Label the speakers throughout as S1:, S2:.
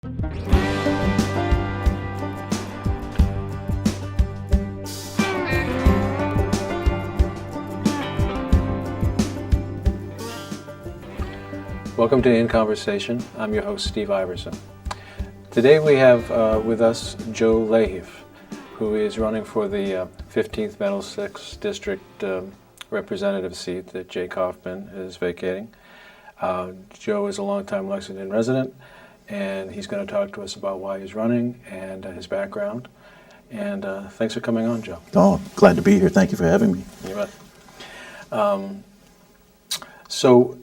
S1: Welcome to In Conversation. I'm your host, Steve Iverson. Today we have with us Joe Lahiff, who is running for the 15th Middlesex District representative seat that Jay Kaufman is vacating. Joe is a longtime Lexington resident, and he's going to talk to us about why he's running and his background. And thanks for coming on, Joe.
S2: Oh, glad to be here. Thank you for having me.
S1: You bet. So,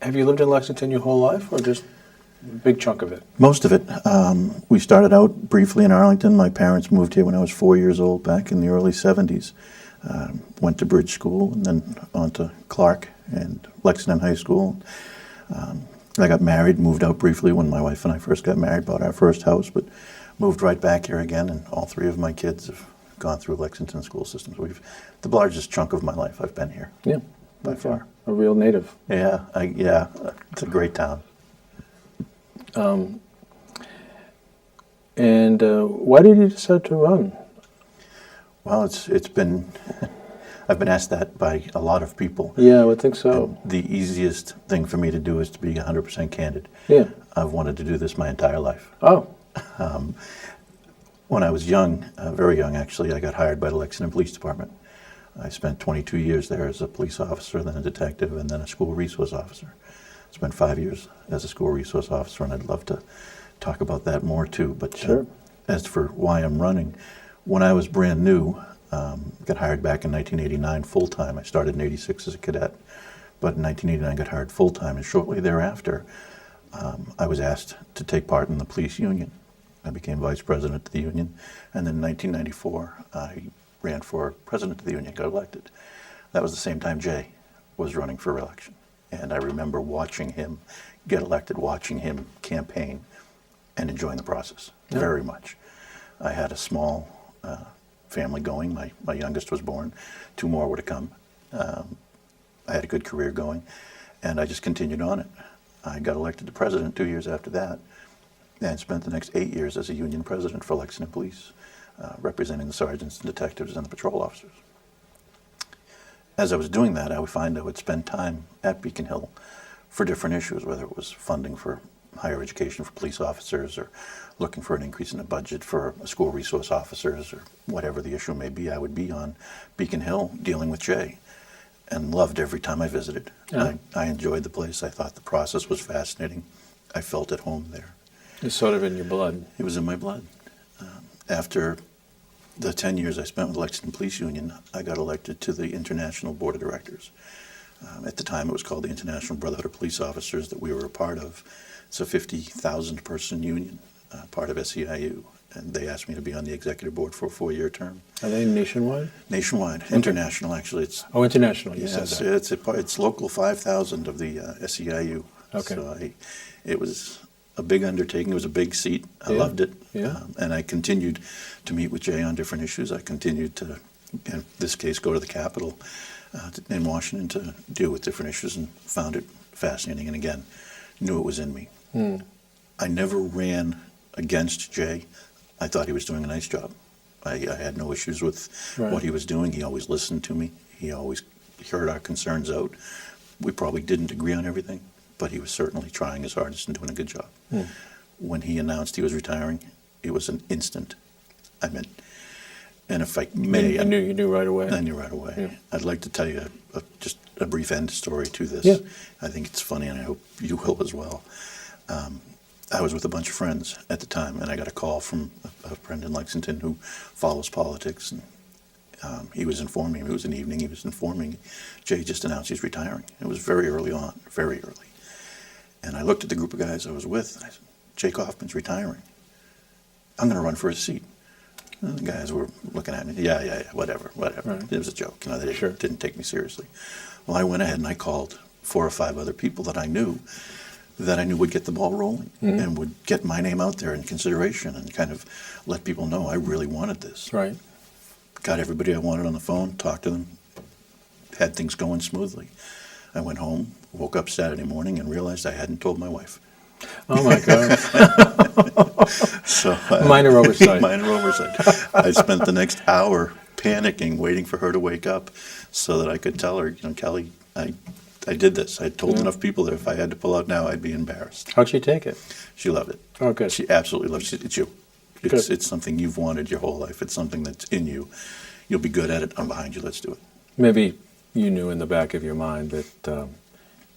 S1: have you lived in Lexington your whole life, or just a big chunk of it?
S2: Most of it. We started out briefly in Arlington. My parents moved here when I was 4 years old back in the early 70s. Went to Bridge School and then on to Clark and Lexington High School. I got married, moved out briefly when my wife and I first got married, bought our first house, but moved right back here again, and all three of my kids have gone through Lexington school systems. The largest chunk of my life I've been here.
S1: Yeah.
S2: By far.
S1: A real native.
S2: Yeah, it's a great town.
S1: And why did you decide to run?
S2: Well, it's been, I've been asked that by a lot of people.
S1: Yeah, I would think so.
S2: And the easiest thing for me to do is to be 100% candid.
S1: Yeah.
S2: I've wanted to do this my entire life.
S1: Oh.
S2: When I was young, very young actually, I got hired by the Lexington Police Department. I spent 22 years there as a police officer, then a detective, and then a school resource officer. Spent 5 years as a school resource officer, and I'd love to talk about that more too. But
S1: sure.
S2: As for why I'm running, when I was brand new, got hired back in 1989 full-time. I started in 86 as a cadet, but in 1989 got hired full-time, and shortly thereafter, I was asked to take part in the police union. I became vice president of the union, and then in 1994, I ran for president of the union, got elected. That was the same time Jay was running for re-election. And I remember watching him get elected, watching him campaign, and enjoying the process very much. I had a small family going. My youngest was born. 2 more would have come. I had a good career going, and I just continued on it. I got elected to president 2 years after that, and spent the next 8 years as a union president for Lexington Police, representing the sergeants and detectives and the patrol officers. As I was doing that, I would find I would spend time at Beacon Hill for different issues, whether it was funding for higher education for police officers or looking for an increase in the budget for school resource officers or whatever the issue may be. I would be on Beacon Hill dealing with Jay and loved every time I visited.
S1: Yeah.
S2: I enjoyed the place. I thought the process was fascinating. I felt at home there.
S1: It's sort of in your blood.
S2: It was in my blood. After the 10 years I spent with the Lexington Police Union, I got elected to the International Board of Directors. At the time, it was called the International Brotherhood of Police Officers that we were a part of. It's a 50,000 person union, part of SEIU, and they asked me to be on the executive board for a 4-year term.
S1: Are they nationwide?
S2: Nationwide,
S1: Okay.
S2: International actually. It's
S1: international, you said that.
S2: It's local 5,000 of the SEIU.
S1: Okay.
S2: So it was a big undertaking. It was a big seat. I loved it.
S1: Yeah.
S2: And I continued to meet with Jay on different issues. I continued to, in this case, go to the Capitol in Washington to deal with different issues, and found it fascinating, and again, knew it was in me. I never ran against Jay. I thought he was doing a nice job. I had no issues with what he was doing. He always listened to me. He always heard our concerns out. We probably didn't agree on everything, but he was certainly trying his hardest and doing a good job. When he announced he was retiring, it was an instant. I mean, and if I may...
S1: You knew right away.
S2: I knew right away.
S1: Yeah.
S2: I'd like to tell you just a brief end story to this.
S1: Yeah.
S2: I think it's funny, and I hope you will as well. I was with a bunch of friends at the time, and I got a call from a friend in Lexington who follows politics, and he was informing me. It was an evening. He was informing me, Jay just announced he's retiring. It was very early on, very early. And I looked at the group of guys I was with, and I said, Jay Kaufman's retiring. I'm going to run for his seat. And the guys were looking at me, yeah, whatever.
S1: Right.
S2: It was a joke. They
S1: Sure.
S2: didn't take me seriously. Well, I went ahead and I called 4 or 5 other people that I knew would get the ball rolling and would get my name out there in consideration and kind of let people know I really wanted this.
S1: Right.
S2: Got everybody I wanted on the phone, talked to them, had things going smoothly. I went home, woke up Saturday morning and realized I hadn't told my wife.
S1: Oh my God.
S2: So
S1: Minor oversight.
S2: minor oversight. I spent the next hour panicking, waiting for her to wake up so that I could tell her, Kelly, I did this. I told enough people that if I had to pull out now, I'd be embarrassed.
S1: How'd she take it?
S2: She loved it.
S1: Oh, good.
S2: She absolutely loves it. It's you.
S1: Good.
S2: It's something you've wanted your whole life. It's something that's in you. You'll be good at it. I'm behind you. Let's do it.
S1: Maybe you knew in the back of your mind that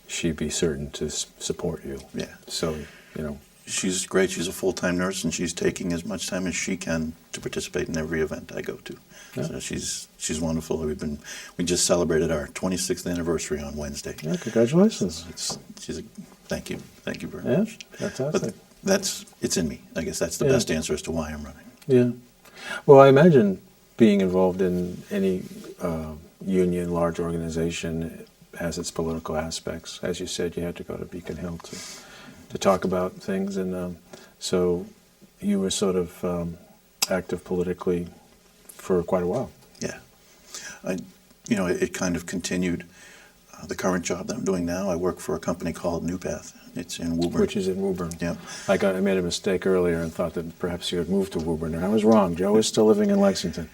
S1: she'd be certain to support you.
S2: Yeah.
S1: So,
S2: She's great. She's a full-time nurse, and she's taking as much time as she can to participate in every event I go to.
S1: Yeah.
S2: So she's wonderful. We just celebrated our 26th anniversary on Wednesday.
S1: yeah, congratulations.
S2: Thank you very
S1: Yeah,
S2: much.
S1: fantastic.
S2: But it's in me. I guess that's the
S1: Yeah.
S2: best answer as to why I'm running.
S1: Yeah. Well, I imagine being involved in any union, large organization has its political aspects. As you said, you had to go to Beacon Hill to talk about things, and so you were sort of active politically for quite a while.
S2: Yeah. It kind of continued. The current job that I'm doing now, I work for a company called New Path. It's in Woburn.
S1: Which is in Woburn.
S2: Yeah.
S1: I made a mistake earlier and thought that perhaps you had moved to Woburn, and I was wrong. Joe is still living in Lexington.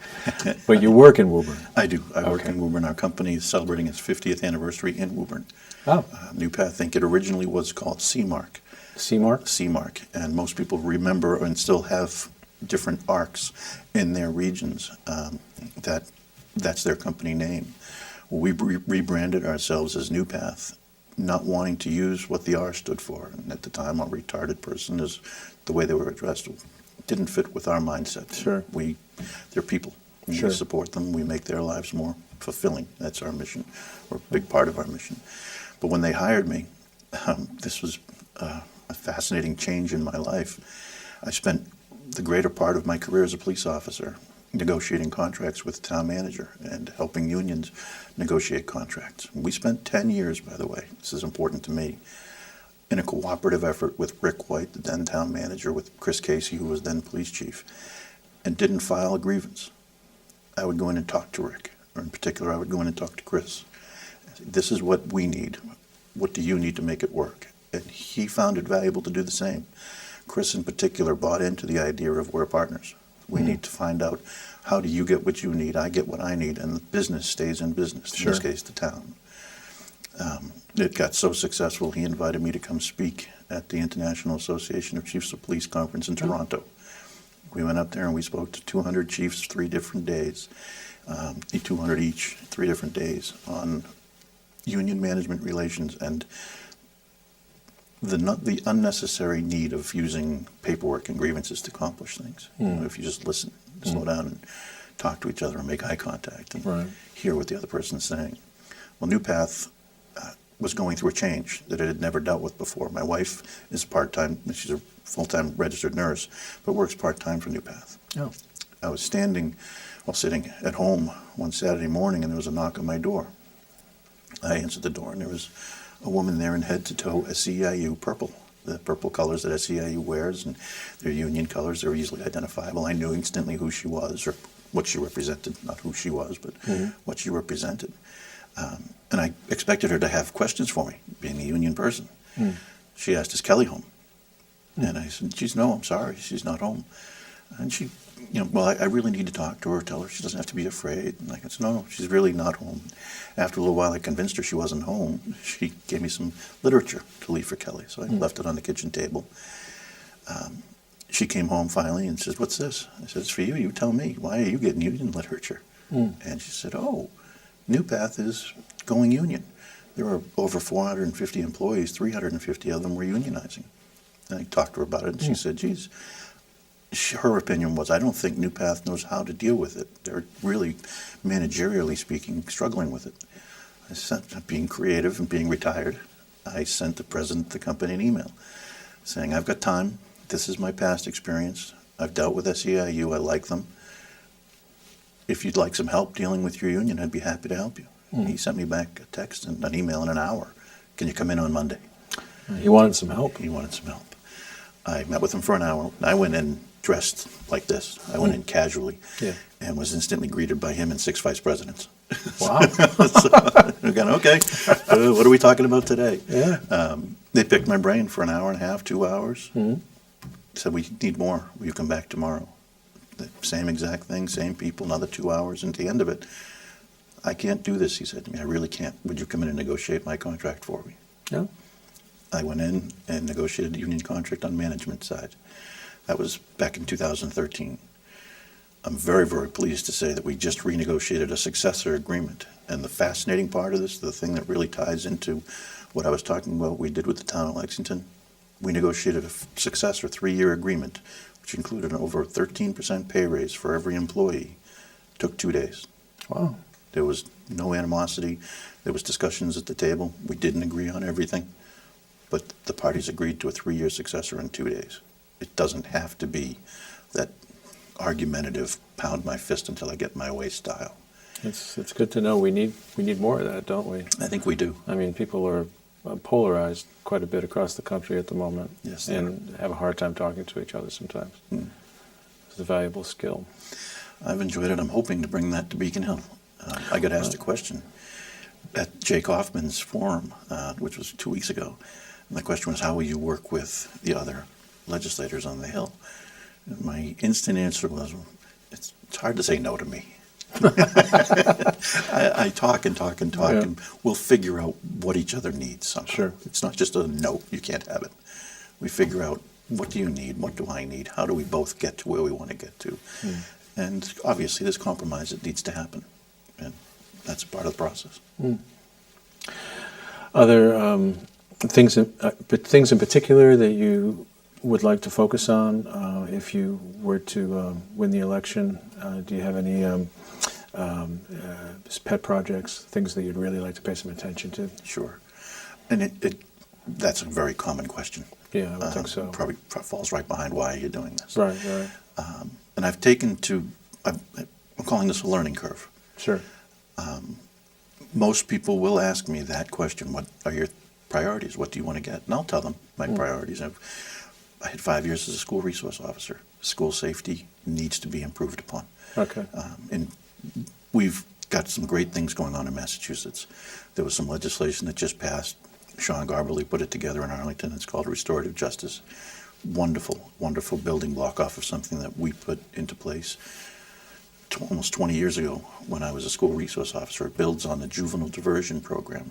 S1: But you work in Woburn.
S2: I do. I work
S1: Okay.
S2: in Woburn. Our company is celebrating its 50th anniversary in Woburn.
S1: Oh,
S2: New Path, I think it originally was called C-Mark.
S1: C-Mark?
S2: C-Mark. And most people remember and still have different arcs in their regions. That's their company name. We rebranded ourselves as New Path, not wanting to use what the R stood for. And at the time, a retarded person is the way they were addressed. It didn't fit with our mindset.
S1: Sure.
S2: They're people.
S1: Sure.
S2: We support them. We make their lives more fulfilling. That's our mission, or a big part of our mission. But when they hired me, this was a fascinating change in my life. I spent the greater part of my career as a police officer negotiating contracts with the town manager and helping unions negotiate contracts. We spent 10 years, by the way, this is important to me, in a cooperative effort with Rick White, the then town manager, with Chris Casey, who was then police chief, and didn't file a grievance. I would go in and talk to Rick, or in particular, I would go in and talk to Chris. This is what we need. What do you need to make it work? And he found it valuable to do the same. Chris, in particular, bought into the idea of we're partners. We need to find out, how do you get what you need, I get what I need, and the business stays in business,
S1: Sure.
S2: in this case, the town. It got so successful, he invited me to come speak at the International Association of Chiefs of Police Conference in Toronto. We went up there and we spoke to 200 chiefs 3 different days, 200 each, 3 different days, on union management relations and the unnecessary need of using paperwork and grievances to accomplish things. If you just listen, slow down, and talk to each other and make eye contact and
S1: Right.
S2: hear what the other person's saying. Well, New Path was going through a change that it had never dealt with before. My wife is part-time, she's a full-time registered nurse, but works part-time for New Path.
S1: Oh.
S2: I was sitting at home one Saturday morning, and there was a knock on my door. I answered the door, and there was a woman there in head-to-toe SEIU purple, the purple colors that SEIU wears, and they're union colors. They're easily identifiable. I knew instantly who she was, or what she represented. Not who she was, but what she represented. And I expected her to have questions for me, being a union person. She asked, "Is Kelly home?" And I said, "No, I'm sorry, she's not home." And she, well, I really need to talk to her, tell her she doesn't have to be afraid. And I said, no, she's really not home. After a little while, I convinced her she wasn't home. She gave me some literature to leave for Kelly, so I left it on the kitchen table. She came home finally and says, "What's this?" I said, "It's for you. You tell me. Why are you getting union literature?" And she said, "Oh, New Path is going union. There are over 450 employees. 350 of them were unionizing." And I talked to her about it, and she said, "Geez," her opinion was, "I don't think New Path knows how to deal with it. They're really, managerially speaking, struggling with it." I sent, being creative and being retired, I sent the president of the company an email saying, "I've got time. This is my past experience. I've dealt with SEIU. I like them. If you'd like some help dealing with your union, I'd be happy to help you." He sent me back a text and an email in an hour. "Can you come in on Monday?"
S1: He wanted some help.
S2: He wanted some help. I met with him for an hour. I went in dressed like this. I went in casually,
S1: Yeah.
S2: and was instantly greeted by him and 6 vice presidents.
S1: Wow.
S2: So, again, okay, what are we talking about today?
S1: Yeah.
S2: They picked my brain for an hour and a half, 2 hours. Said, we need more. Will you come back tomorrow? The same exact thing, same people, another 2 hours. And at the end of it, I can't do this, he said to me. I really can't. Would you come in and negotiate my contract for me?
S1: Yeah.
S2: I went in and negotiated a union contract on management side. That was back in 2013. I'm very, very pleased to say that we just renegotiated a successor agreement. And the fascinating part of this, the thing that really ties into what I was talking about we did with the town of Lexington, we negotiated a successor 3-year agreement, which included an over 13% pay raise for every employee. Took 2 days.
S1: Wow.
S2: There was no animosity. There was discussions at the table. We didn't agree on everything, but the parties agreed to a 3-year successor in 2 days. It doesn't have to be that argumentative, pound my fist until I get my way style.
S1: It's good to know. We need more of that, don't we?
S2: I think we do.
S1: I mean, people are polarized quite a bit across the country at the moment,
S2: Yes, they
S1: and have a hard time talking to each other sometimes. It's a valuable skill.
S2: I've enjoyed it. I'm hoping to bring that to Beacon Hill. I got asked a question at Jake Hoffman's forum, which was 2 weeks ago. And the question was, how will you work with the other legislators on the Hill? And my instant answer was, it's hard to say no to me. I talk and talk and talk,
S1: Yeah.
S2: and we'll figure out what each other needs somehow.
S1: Sure.
S2: It's not just a no, you can't have it. We figure out, what do you need, what do I need, how do we both get to where we want to get to? And obviously there's compromise that needs to happen, and that's a part of the process.
S1: Are there things in particular that you would like to focus on if you were to win the election? Do you have any pet projects, things that you'd really like to pay some attention to?
S2: Sure. And that's a very common question.
S1: Yeah, I would think so.
S2: Probably falls right behind why you're doing this.
S1: Right, right.
S2: And I'm calling this a learning curve.
S1: Sure.
S2: Most people will ask me that question, what are your priorities? What do you want to get? And I'll tell them my priorities. I had 5 years as a school resource officer. School safety needs to be improved upon.
S1: Okay.
S2: And we've got some great things going on in Massachusetts. There was some legislation that just passed. Sean Garberly put it together in Arlington. It's called restorative justice. Wonderful, wonderful building block off of something that we put into place almost 20 years ago when I was a school resource officer. It builds on the juvenile diversion program,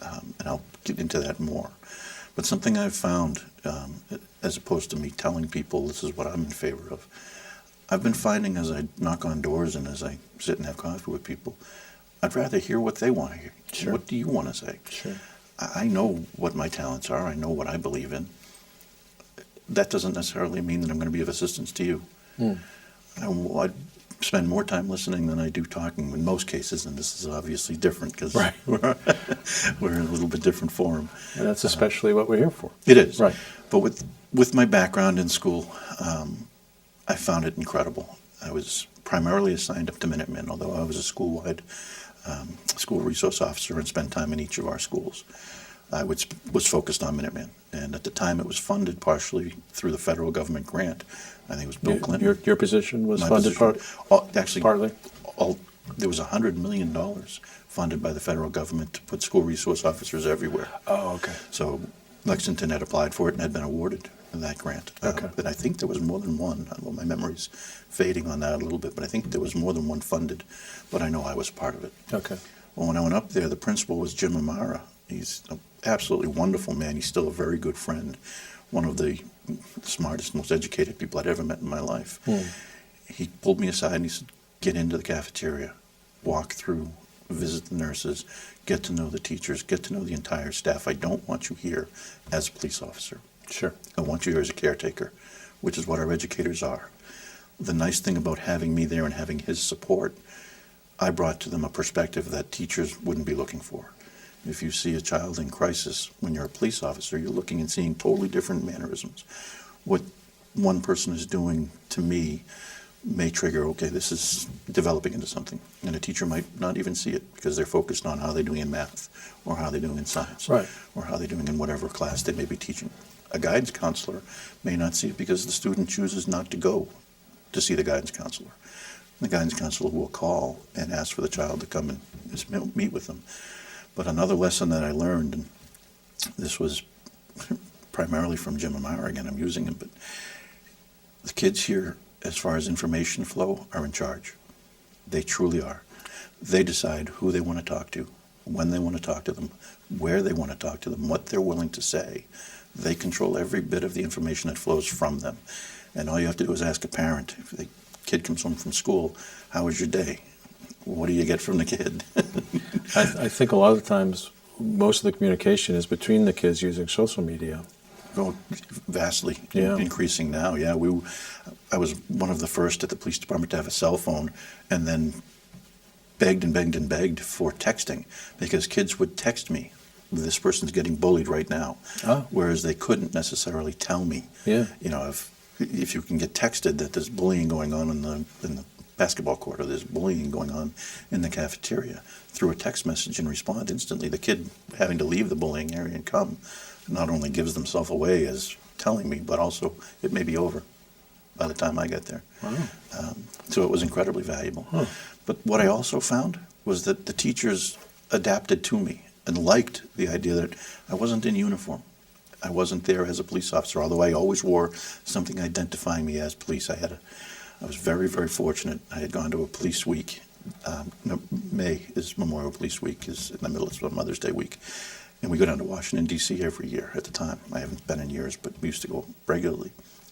S2: and I'll get into that more. But something I've found, as opposed to me telling people this is what I'm in favor of, I've been finding as I knock on doors and as I sit and have coffee with people, I'd rather hear what they want to hear.
S1: Sure.
S2: What do you want to say?
S1: Sure.
S2: I know what my talents are. I know what I believe in. That doesn't necessarily mean that I'm going to be of assistance to you. I spend more time listening than I do talking in most cases, and this is obviously different because
S1: Right.
S2: we're in a little bit different forum.
S1: And that's especially what we're here for.
S2: It is.
S1: Right.
S2: But with my background in school, I found it incredible. I was primarily assigned up to Minutemen, although I was a school-wide school resource officer and spent time in each of our schools. I was focused on Minutemen, and at the time it was funded partially through the federal government grant. I think it was Bill Clinton.
S1: Your position was
S2: My
S1: funded
S2: position- actually,
S1: partly?
S2: There was $100 million funded by the federal government to put school resource officers everywhere.
S1: Oh, okay.
S2: So Lexington had applied for it and had been awarded that grant.
S1: Okay.
S2: And I think there was more than one. Well, my memory's fading on that a little bit, but I think there was more than one funded. But I know I was part of it.
S1: Okay.
S2: Well, when I went up there, the principal was Jim Amara. He's an absolutely wonderful man. He's still a very good friend. One of the smartest, most educated people I'd ever met in my life. He pulled me aside and he said, get into the cafeteria, walk through, visit the nurses, get to know the teachers, get to know the entire staff. I don't want you here as a police officer.
S1: Sure.
S2: I want you here as a caretaker, which is what our educators are. The nice thing about having me there and having his support, I brought to them a perspective that teachers wouldn't be looking for. If you see a child in crisis, when you're a police officer, you're looking and seeing totally different mannerisms. What one person is doing to me may trigger, okay, this is developing into something. And a teacher might not even see it because they're focused on how they're doing in math or how they're doing in science
S1: Right.
S2: or how they're doing in whatever class they may be teaching. A guidance counselor may not see it because the student chooses not to go to see the guidance counselor. The guidance counselor will call and ask for the child to come and just meet with them. But another lesson that I learned, and this was primarily from Jim Amara, again, I'm using him, but the kids here, as far as information flow, are in charge. They truly are. They decide who they want to talk to, when they want to talk to them, where they want to talk to them, what they're willing to say. They control every bit of the information that flows from them. And all you have to do is ask a parent, if the kid comes home from school, how was your day? What do you get from the kid?
S1: I think a lot of times, most of the communication is between the kids using social media.
S2: Oh, vastly
S1: Yeah.
S2: increasing now. Yeah, I was one of the first at the police department to have a cell phone, and then begged and begged and begged for texting, because kids would text me, this person's getting bullied right now, whereas they couldn't necessarily tell me.
S1: Yeah.
S2: You know, if you can get texted that there's bullying going on in the basketball court, or there's bullying going on in the cafeteria, through a text message and respond instantly, the kid having to leave the bullying area and come not only gives themselves away as telling me, but also it may be over by the time I get there.
S1: Wow.
S2: So it was incredibly valuable. Huh. But what I also found was that the teachers adapted to me and liked the idea that I wasn't in uniform. I wasn't there as a police officer, although I always wore something identifying me as police. I was very, very fortunate. I had gone to a police week. May is Memorial Police Week, is in the middle of Mother's Day week. And we go down to Washington, D.C. every year at the time. I haven't been in years, but we used to go regularly.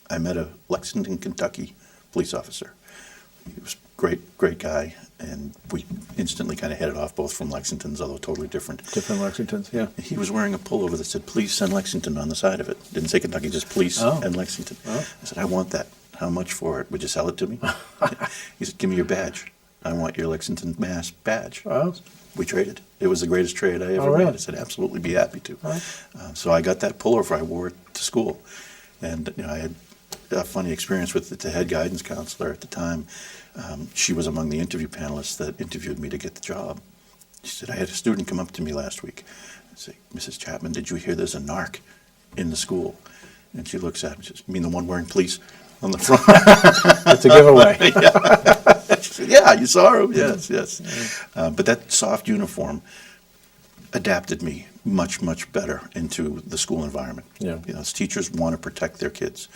S2: I met a Lexington, Kentucky police officer. He was a great guy, and we instantly kind of hit it off, both from Lexingtons, although totally different.
S1: Different Lexingtons, yeah.
S2: He was wearing a pullover that said Police and Lexington on the side of it. Didn't say Kentucky, just Police and Lexington. I said, I want that. How much for it? Would you sell it to me? He said, give me your badge. I want your Lexington Mass badge. We traded. It was the greatest trade I ever made. I said, absolutely, be happy to. So I got that pullover. I wore it to school. And I had a funny experience with the head guidance counselor at the time. She was among the interview panelists that interviewed me to get the job. She said, I had a student come up to me last week and say, Mrs. Chapman, did you hear there's a narc in the school? And she looks at me and says, you mean the one wearing police on the front?
S1: That's a giveaway.
S2: She said, yeah, you saw him? Yes. But that soft uniform adapted me much, much better into the school environment.
S1: Yeah.
S2: As teachers want to protect their kids.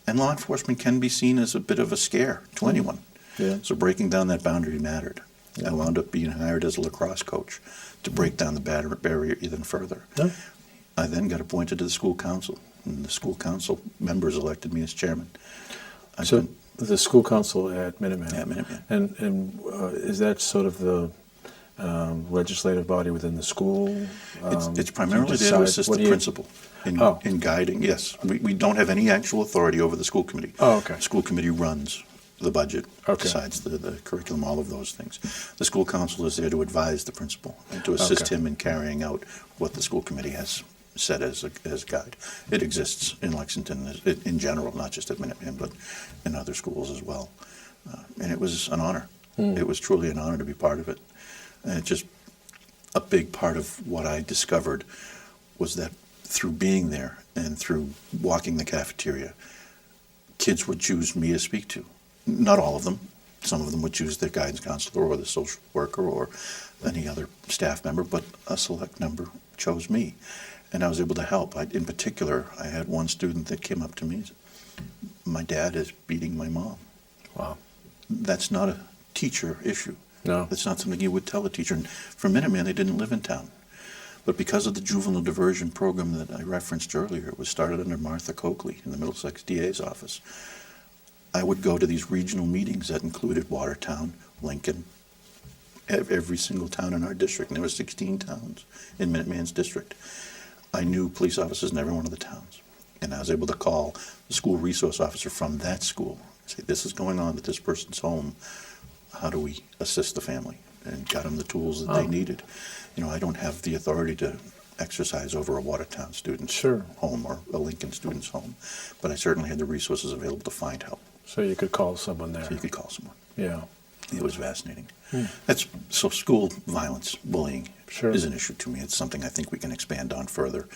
S2: And law enforcement can be seen as a bit of a scare to anyone.
S1: Yeah.
S2: So breaking down that boundary mattered. I wound up being hired as a lacrosse coach to break down the barrier even further. I then got appointed to the school council, and the school council members elected me as chairman.
S1: So the school council at Minuteman.
S2: At Minuteman.
S1: And is that sort of the legislative body within the school?
S2: It's primarily there to assist the principal in guiding. Yes, we don't have any actual authority over the school committee.
S1: Okay.
S2: The school committee runs the budget, decides the curriculum, all of those things. The school council is there to advise the principal and to assist him in carrying out what the school committee has set as a guide. It exists in Lexington in general, not just at Minuteman, but in other schools as well. And it was an honor. It was truly an honor to be part of it. And just a big part of what I discovered was that through being there and through walking the cafeteria, kids would choose me to speak to. Not all of them. Some of them would choose their guidance counselor or the social worker or any other staff member, but a select number chose me. And I was able to help. In particular, I had one student that came up to me and said, my dad is beating my mom.
S1: Wow.
S2: That's not a teacher issue.
S1: No.
S2: That's not something you would tell a teacher. And for Minuteman, they didn't live in town. But because of the juvenile diversion program that I referenced earlier, it was started under Martha Coakley in the Middlesex DA's office. I would go to these regional meetings that included Watertown, Lincoln, every single town in our district. And there were 16 towns in Minuteman's district. I knew police officers in every one of the towns. And I was able to call the school resource officer from that school and say, this is going on at this person's home. How do we assist the family? And got them the tools that they needed. I don't have the authority to exercise over a Watertown student's home or a Lincoln student's home, but I certainly had the resources available to find help.
S1: So you could call someone there.
S2: So you could call someone.
S1: Yeah.
S2: It was fascinating. So school violence, bullying is an issue to me. It's something I think we can expand on further.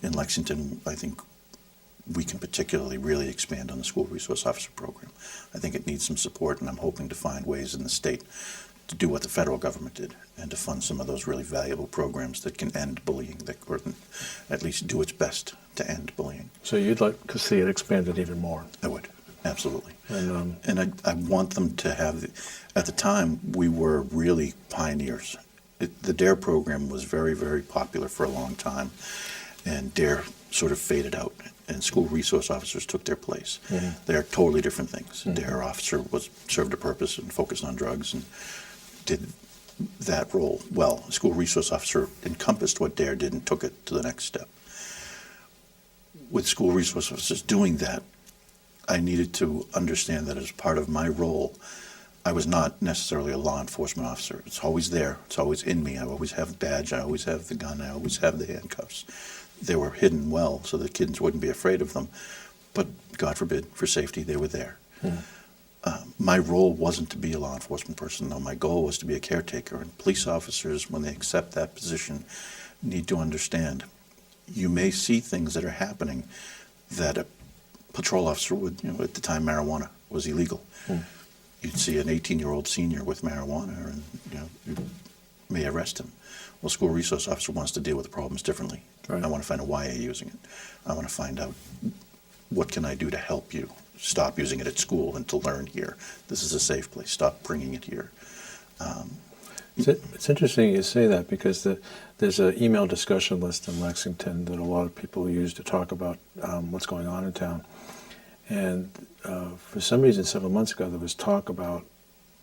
S2: In Lexington, I think we can particularly really expand on the school resource officer program. I think it needs some support, and I'm hoping to find ways in the state to do what the federal government did and to fund some of those really valuable programs that can end bullying, or at least do its best to end bullying.
S1: So you'd like to see it expanded even more?
S2: I would, absolutely.
S1: And
S2: I want them to have, at the time, we were really pioneers. The DARE program was very, very popular for a long time, and DARE sort of faded out, and school resource officers took their place.
S1: Mm-hmm.
S2: They're totally different things. DARE officer served a purpose and focused on drugs and did that role well. A school resource officer encompassed what DARE did and took it to the next step. With school resource officers doing that, I needed to understand that as part of my role, I was not necessarily a law enforcement officer. It's always there. It's always in me. I always have the badge. I always have the gun. I always have the handcuffs. They were hidden well so the kids wouldn't be afraid of them. But God forbid, for safety, they were there. My role wasn't to be a law enforcement person, though. My goal was to be a caretaker. And police officers, when they accept that position, need to understand you may see things that are happening that a patrol officer would, at the time marijuana was illegal. You'd see an 18-year-old senior with marijuana and you may arrest him. Well, school resource officer wants to deal with the problems differently.
S1: Right.
S2: I want to find out why you're using it. I want to find out what can I do to help you stop using it at school and to learn here. This is a safe place. Stop bringing it here.
S1: it's interesting you say that, because there's an email discussion list in Lexington that a lot of people use to talk about what's going on in town. And for some reason, several months ago, there was talk about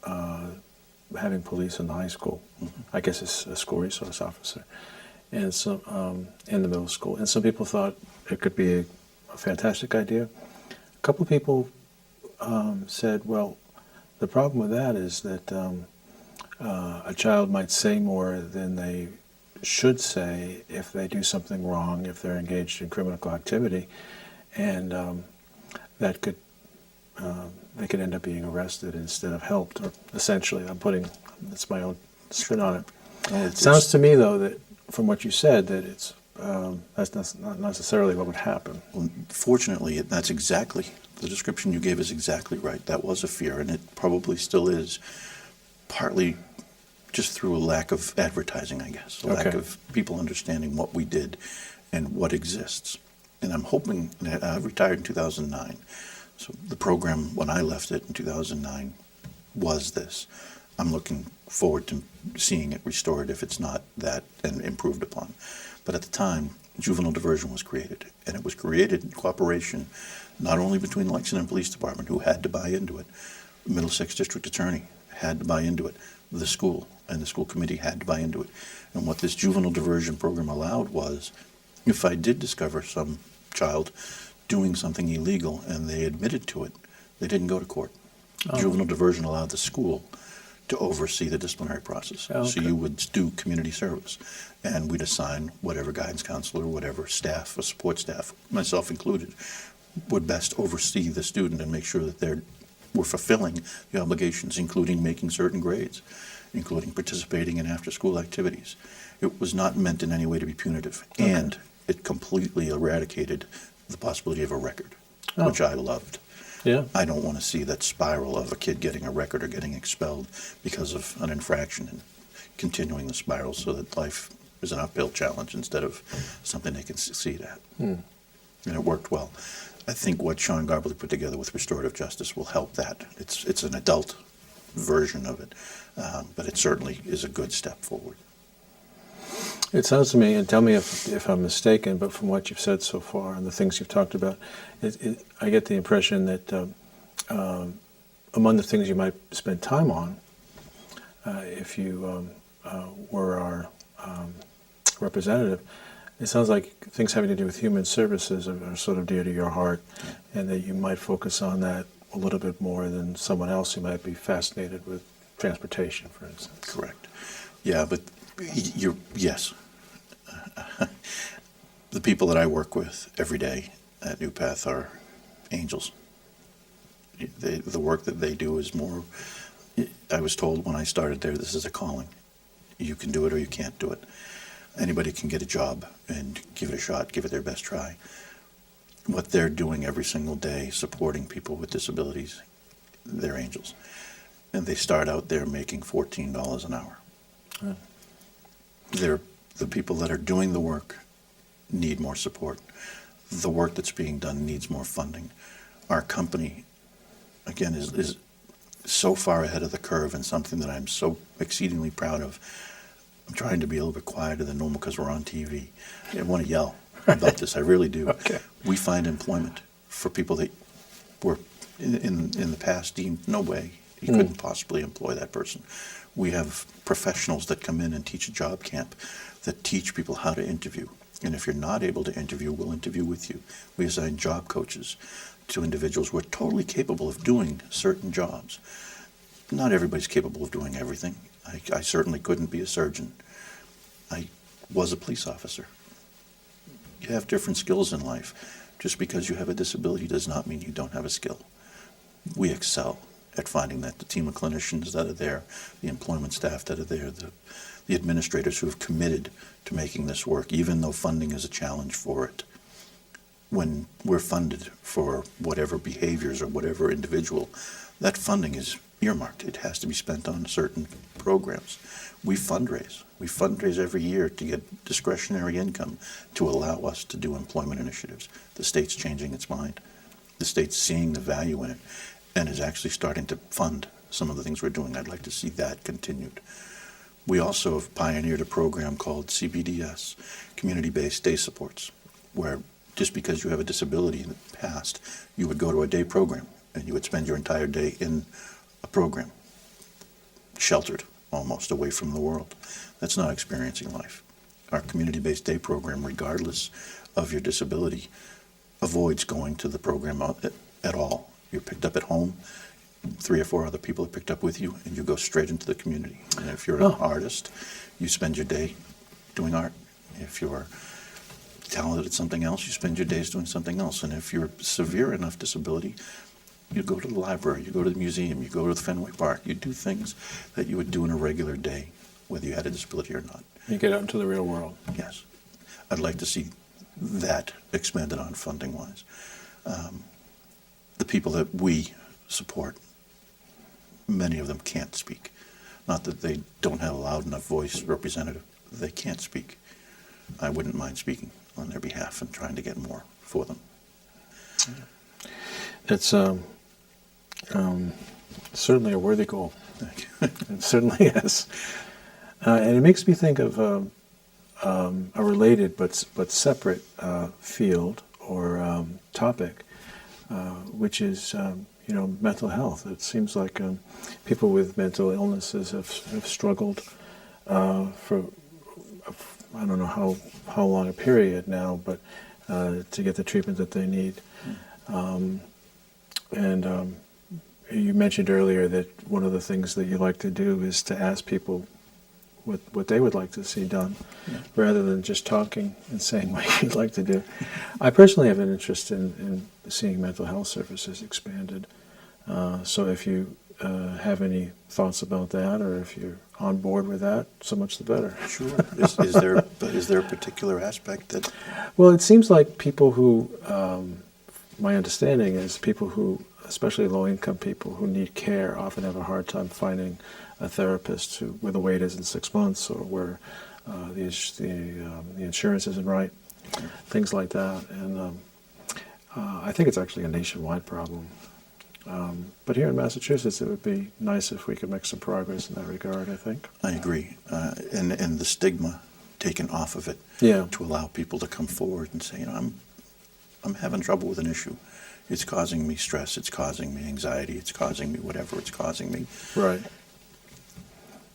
S1: having police in the high school. I guess it's a school resource officer, and some in the middle school. And some people thought it could be a fantastic idea. A couple of people said, well, the problem with that is that a child might say more than they should say if they do something wrong, if they're engaged in criminal activity, and that could they could end up being arrested instead of helped. Or essentially, that's my own spin on it. It sounds to me, though, that from what you said, that it's that's not necessarily what would happen.
S2: Well, fortunately, that's exactly, the description you gave is exactly right. That was a fear, and it probably still is, partly just through a lack of advertising, I guess, a lack of people understanding what we did and what exists. And I'm hoping, I retired in 2009, so the program, when I left it in 2009, was this. I'm looking forward to seeing it restored if it's not that, and improved upon. But at the time, juvenile diversion was created, and it was created in cooperation not only between the Lexington Police Department, who had to buy into it, the Middlesex District Attorney had to buy into it, the school and the school committee had to buy into it. And what this juvenile diversion program allowed was, if I did discover some child doing something illegal and they admitted to it, they didn't go to court. Juvenile diversion allowed the school to oversee the disciplinary process. So you would do community service, and we'd assign whatever guidance counselor, whatever staff, or support staff, myself included, would best oversee the student and make sure that we're fulfilling the obligations, including making certain grades, including participating in after-school activities. It was not meant in any way to be punitive, and it completely eradicated the possibility of a record, which I loved.
S1: Yeah.
S2: I don't want to see that spiral of a kid getting a record or getting expelled because of an infraction, and continuing the spiral so that life is an uphill challenge instead of something they can succeed at. And it worked well. I think what Sean Garbley put together with restorative justice will help that. It's an adult version of it, but it certainly is a good step forward.
S1: It sounds to me, and tell me if I'm mistaken, but from what you've said so far and the things you've talked about, I get the impression that among the things you might spend time on, if you were our representative, it sounds like things having to do with human services are sort of dear to your heart, and that you might focus on that a little bit more than someone else who might be fascinated with transportation, for instance.
S2: Correct. Yeah, but yes. The people that I work with every day at New Path are angels. The work that they do is more, I was told when I started there, this is a calling. You can do it or you can't do it. Anybody can get a job and give it a shot, give it their best try. what they're doing every single day, supporting people with disabilities, they're angels. And they start out there making $14 an hour.
S1: Yeah.
S2: The people that are doing the work need more support. The work that's being done needs more funding. Our company, again, is so far ahead of the curve, and something that I'm so exceedingly proud of. I'm trying to be a little bit quieter than normal because we're on TV. I want to yell about this. I really do.
S1: Okay.
S2: We find employment for people that were in the past deemed no way you couldn't possibly employ that person. We have professionals that come in and teach a job camp that teach people how to interview. And if you're not able to interview, we'll interview with you. We assign job coaches to individuals who are totally capable of doing certain jobs. Not everybody's capable of doing everything. I certainly couldn't be a surgeon. I was a police officer. You have different skills in life. Just because you have a disability does not mean you don't have a skill. We excel at finding that. The team of clinicians that are there, the employment staff that are there, the administrators who have committed to making this work, even though funding is a challenge for it. When we're funded for whatever behaviors or whatever individual, that funding is earmarked. It has to be spent on certain programs. We fundraise. We fundraise every year to get discretionary income to allow us to do employment initiatives. The state's changing its mind. The state's seeing the value in it and is actually starting to fund some of the things we're doing. I'd like to see that continued. We also have pioneered a program called CBDS, Community-Based Day Supports, where just because you have a disability in the past, you would go to a day program and you would spend your entire day in a program, sheltered almost away from the world. That's not experiencing life. Our community-based day program, regardless of your disability, avoids going to the program at all. You're picked up at home, 3 or 4 other people are picked up with you, and you go straight into the community. And if you're an artist, you spend your day doing art. If you're talented at something else, you spend your days doing something else. And if you're severe enough disability, you go to the library, you go to the museum, you go to the Fenway Park, you do things that you would do in a regular day, whether you had a disability or not.
S1: You get out into the real world.
S2: Yes. I'd like to see that expanded on funding-wise. The people that we support, many of them can't speak. Not that they don't have a loud enough voice representative. They can't speak. I wouldn't mind speaking on their behalf and trying to get more for them.
S1: It's certainly a worthy goal.
S2: Thank you.
S1: It certainly is. And it makes me think of a related but separate field or topic, which is mental health. It seems like people with mental illnesses have struggled for I don't know how long a period now, but to get the treatment that they need. And you mentioned earlier that one of the things that you like to do is to ask people what they would like to see done, rather than just talking and saying what you'd like to do. I personally have an interest in seeing mental health services expanded. So if you have any thoughts about that, or if you're on board with that, so much the better.
S2: Sure. Is there a particular aspect that...
S1: Well, it seems like people who, my understanding is people who, especially low-income people who need care, often have a hard time finding a therapist where the wait is in 6 months, or where the insurance isn't right, things like that. And I think it's actually a nationwide problem. But here in Massachusetts, it would be nice if we could make some progress in that regard, I think.
S2: I agree. And the stigma taken off of it, to allow people to come forward and say, I'm having trouble with an issue. It's causing me stress, it's causing me anxiety, it's causing me whatever it's causing me.
S1: Right.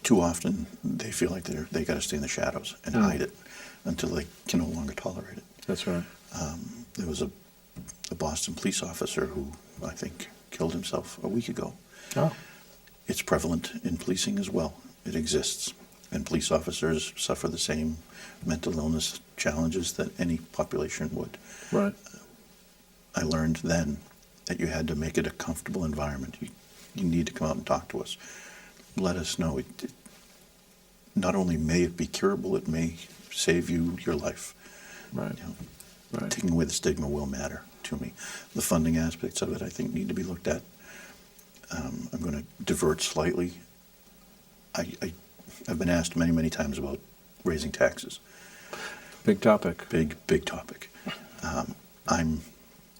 S2: Too often, they feel like they got to stay in the shadows and hide it until they can no longer tolerate it.
S1: That's right.
S2: There was a Boston police officer who, I think, killed himself a week ago.
S1: Oh.
S2: It's prevalent in policing as well. It exists. And police officers suffer the same mental illness challenges that any population would.
S1: Right.
S2: I learned then that you had to make it a comfortable environment. You need to come out and talk to us. Let us know. Not only may it be curable, it may save you your life.
S1: Right.
S2: Taking away the stigma will matter to me. The funding aspects of it, I think, need to be looked at. I'm going to divert slightly. I've been asked many, many times about raising taxes.
S1: Big topic.
S2: Big topic. I'm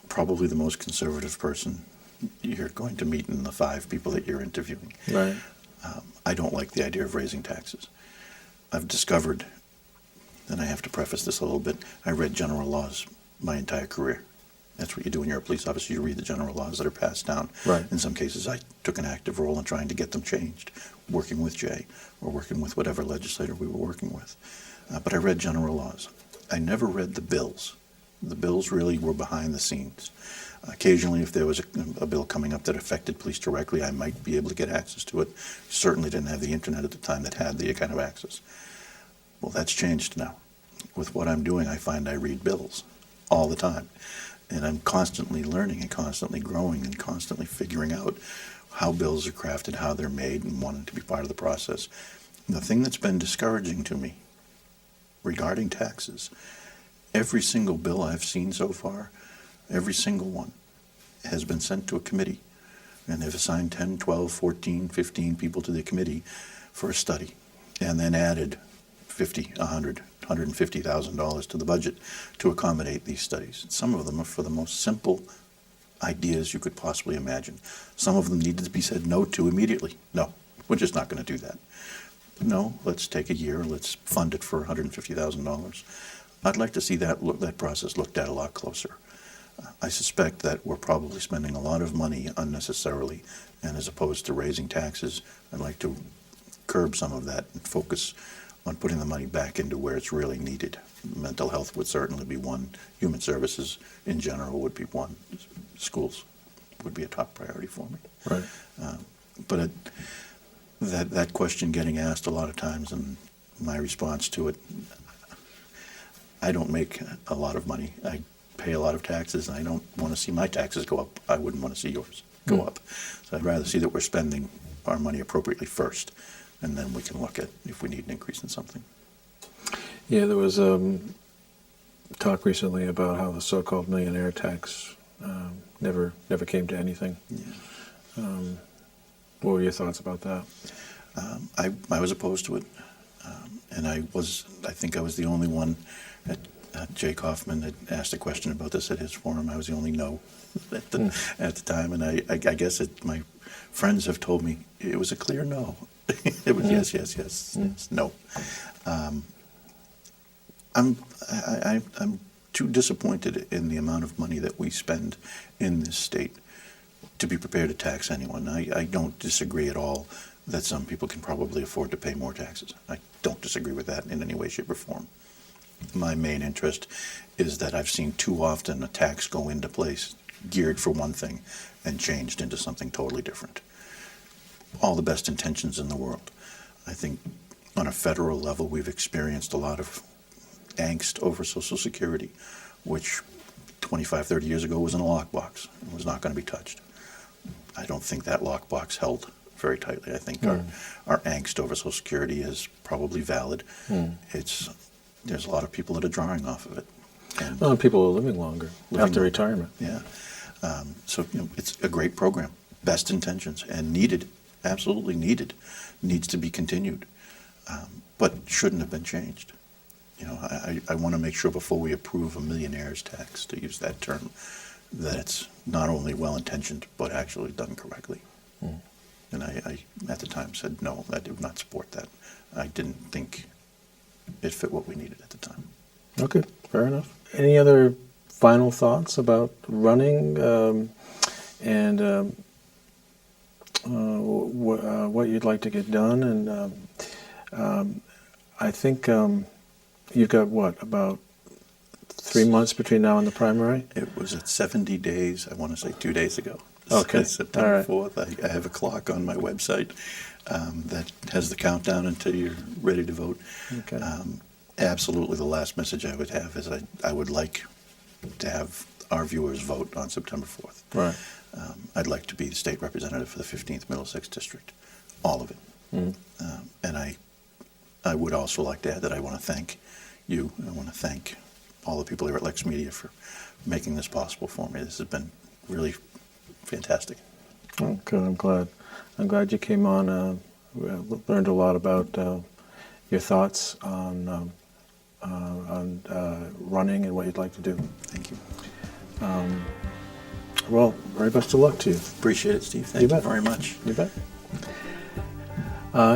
S2: probably the most conservative person you're going to meet in the 5 people that you're interviewing.
S1: Right.
S2: I don't like the idea of raising taxes. I've discovered, and I have to preface this a little bit, I read general laws my entire career. That's what you do when you're a police officer. You read the general laws that are passed down.
S1: Right.
S2: In some cases, I took an active role in trying to get them changed, working with Jay or working with whatever legislator we were working with. But I read general laws. I never read the bills. The bills really were behind the scenes. Occasionally, if there was a bill coming up that affected police directly, I might be able to get access to it. Certainly didn't have the internet at the time that had the kind of access. Well, that's changed now. With what I'm doing, I find I read bills all the time. And I'm constantly learning and constantly growing and constantly figuring out how bills are crafted, how they're made, and wanting to be part of the process. The thing that's been discouraging to me regarding taxes, every single bill I've seen so far, every single one, has been sent to a committee. And they've assigned 10, 12, 14, 15 people to the committee for a study, and then added $50, $100, $150,000 to the budget to accommodate these studies. Some of them are for the most simple ideas you could possibly imagine. Some of them needed to be said no to immediately. No, we're just not going to do that. No, let's take a year, let's fund it for $150,000. I'd like to see that process looked at a lot closer. I suspect that we're probably spending a lot of money unnecessarily, and as opposed to raising taxes, I'd like to curb some of that and focus on putting the money back into where it's really needed. Mental health would certainly be one. Human services in general would be one. Schools would be a top priority for me.
S1: Right.
S2: But that question getting asked a lot of times, and my response to it, I don't make a lot of money. I pay a lot of taxes, and I don't want to see my taxes go up. I wouldn't want to see yours go up. So I'd rather see that we're spending our money appropriately first, and then we can look at if we need an increase in something.
S1: Yeah, there was talk recently about how the so-called millionaire tax never came to anything.
S2: Yeah.
S1: What were your thoughts about that?
S2: I was opposed to it, and I think I was the only one. Jay Kaufman had asked a question about this at his forum. I was the only no at the time, and I guess my friends have told me it was a clear no. It was yes, no. I'm too disappointed in the amount of money that we spend in this state to be prepared to tax anyone. I don't disagree at all that some people can probably afford to pay more taxes. I don't disagree with that in any way, shape, or form. My main interest is that I've seen too often a tax go into place geared for one thing and changed into something totally different. All the best intentions in the world. I think on a federal level we've experienced a lot of angst over Social Security, which 25, 30 years ago was in a lockbox and was not going to be touched. I don't think that lockbox held very tightly. I think our angst over Social Security is probably valid. There's a lot of people that are drawing off of it. And
S1: well, people are living longer after retirement.
S2: Yeah. So it's a great program. Best intentions and needed, absolutely needed, needs to be continued, but shouldn't have been changed. I want to make sure before we approve a millionaire's tax, to use that term, that it's not only well-intentioned but actually done correctly. And I at the time said no, I did not support that. I didn't think it fit what we needed at the time.
S1: Okay, fair enough. Any other final thoughts about running and what you'd like to get done? And I think you've got, about 3 months between now and the primary?
S2: It was at 70 days, I want to say 2 days ago.
S1: Okay.
S2: September 4th. I have a clock on my website that has the countdown until you're ready to vote.
S1: Okay.
S2: Absolutely, the last message I would have is I would like to have our viewers vote on September 4th.
S1: Right.
S2: I'd like to be the state representative for the 15th Middlesex District, all of it. And I would also like to add that I want to thank you. I want to thank all the people here at LexMedia for making this possible for me. This has been really fantastic.
S1: Oh, good. I'm glad. I'm glad you came on. We learned a lot about your thoughts on running and what you'd like to do.
S2: Thank you.
S1: Well, very best of luck to you.
S2: Appreciate it, Steve. Thank you very much.
S1: You bet.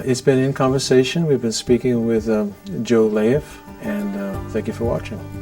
S1: It's been In Conversation. We've been speaking with Joe Lahiff, and thank you for watching.